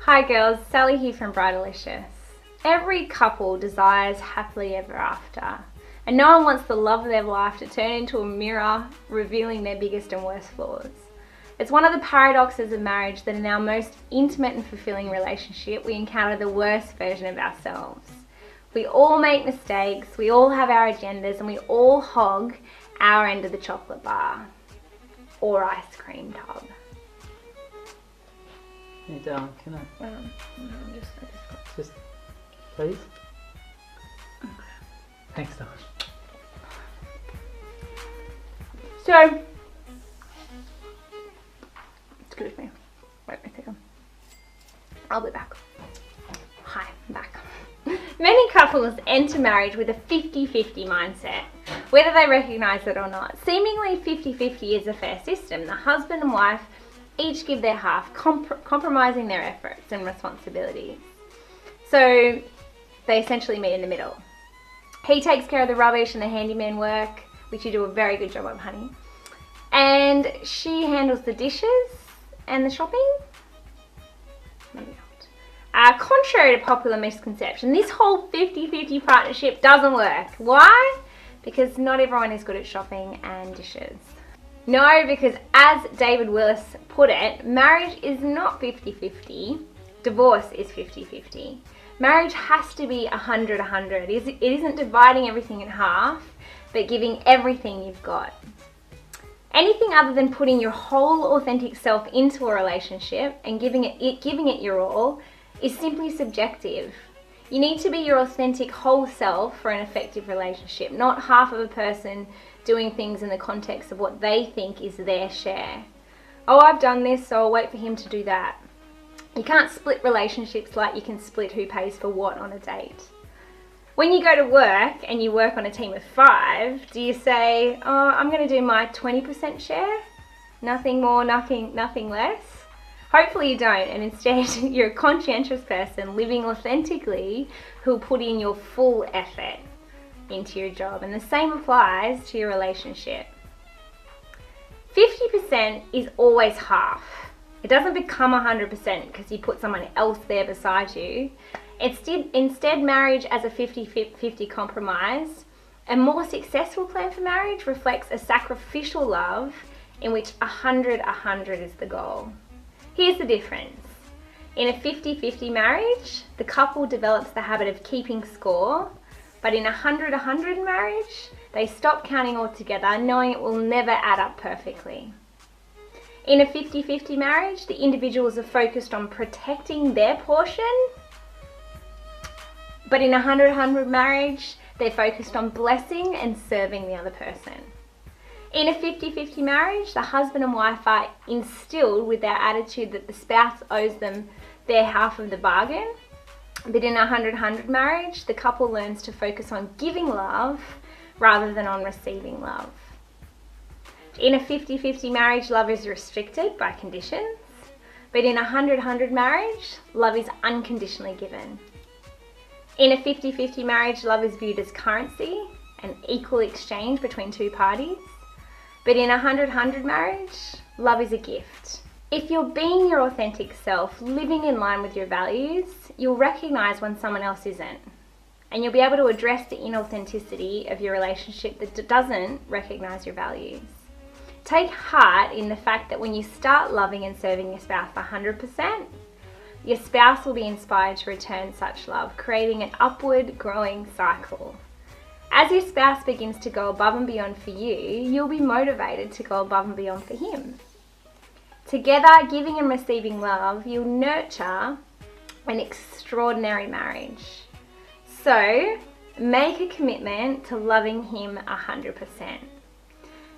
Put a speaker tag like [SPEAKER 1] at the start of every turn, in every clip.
[SPEAKER 1] Hi girls, Sally here from Bridalicious. Every couple desires happily ever after, and no one wants the love of their life to turn into a mirror revealing their biggest and worst flaws. It's one of the paradoxes of marriage that in our most intimate and fulfilling relationship we encounter the worst version of ourselves. We all make mistakes, we all have our agendas, and we all hog our end of the chocolate bar or ice cream tub.
[SPEAKER 2] Hey darling, can I?
[SPEAKER 1] No,
[SPEAKER 2] Just, please? Thanks, darling.
[SPEAKER 1] So, excuse me, wait a second. I'll be back. Hi, I'm back. Many couples enter marriage with a 50-50 mindset, whether they recognise it or not. Seemingly 50-50 is a fair system. The husband and wife each give their half, compromising their efforts and responsibilities. So they essentially meet in the middle. He takes care of the rubbish and the handyman work, which you do a very good job of, honey. And she handles the dishes and the shopping. Maybe not. Contrary to popular misconception, this whole 50-50 partnership doesn't work. Why? Because not everyone is good at shopping and dishes. No, because as David Willis put it, marriage is not 50-50, divorce is 50-50. Marriage has to be 100-100. It isn't dividing everything in half, but giving everything you've got. Anything other than putting your whole authentic self into a relationship and giving it your all is simply subjective. You need to be your authentic whole self for an effective relationship, not half of a person doing things in the context of what they think is their share. Oh, I've done this, so I'll wait for him to do that. You can't split relationships like you can split who pays for what on a date. When you go to work and you work on a team of 5, do you say, oh, I'm going to do my 20% share? Nothing more, nothing less? Hopefully you don't, and instead you're a conscientious person living authentically who'll put in your full effort into your job, and the same applies to your relationship. 50% is always half. It doesn't become 100% because you put someone else there beside you. Instead, marriage as a 50-50 compromise, a more successful plan for marriage reflects a sacrificial love in which 100-100 is the goal. Here's the difference. In a 50-50 marriage, the couple develops the habit of keeping score, but in a 100-100 marriage, they stop counting altogether, knowing it will never add up perfectly. In a 50-50 marriage, the individuals are focused on protecting their portion, but in a 100-100 marriage, they're focused on blessing and serving the other person. In a 50-50 marriage, the husband and wife are instilled with their attitude that the spouse owes them their half of the bargain. But in a 100-100 marriage, the couple learns to focus on giving love rather than on receiving love. In a 50-50 marriage, love is restricted by conditions. But in a 100-100 marriage, love is unconditionally given. In a 50-50 marriage, love is viewed as currency, an equal exchange between two parties. But in a 100-100 marriage, love is a gift. If you're being your authentic self, living in line with your values, you'll recognize when someone else isn't. And you'll be able to address the inauthenticity of your relationship that doesn't recognize your values. Take heart in the fact that when you start loving and serving your spouse 100%, your spouse will be inspired to return such love, creating an upward growing cycle. As your spouse begins to go above and beyond for you, you'll be motivated to go above and beyond for him. Together, giving and receiving love, you'll nurture an extraordinary marriage. So, make a commitment to loving him 100%.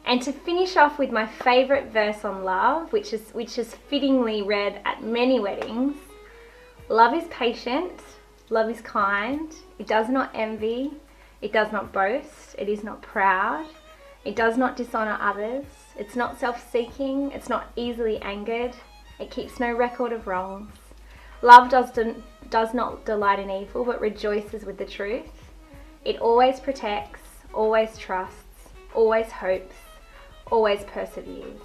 [SPEAKER 1] And to finish off with my favourite verse on love, which is fittingly read at many weddings, love is patient, love is kind, it does not envy, it does not boast, it is not proud, it does not dishonour others, it's not self-seeking, it's not easily angered, it keeps no record of wrongs. Love does not delight in evil, but rejoices with the truth. It always protects, always trusts, always hopes, always perseveres.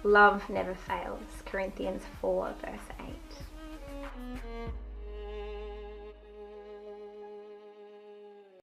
[SPEAKER 1] Love never fails. Corinthians 4 verse 8.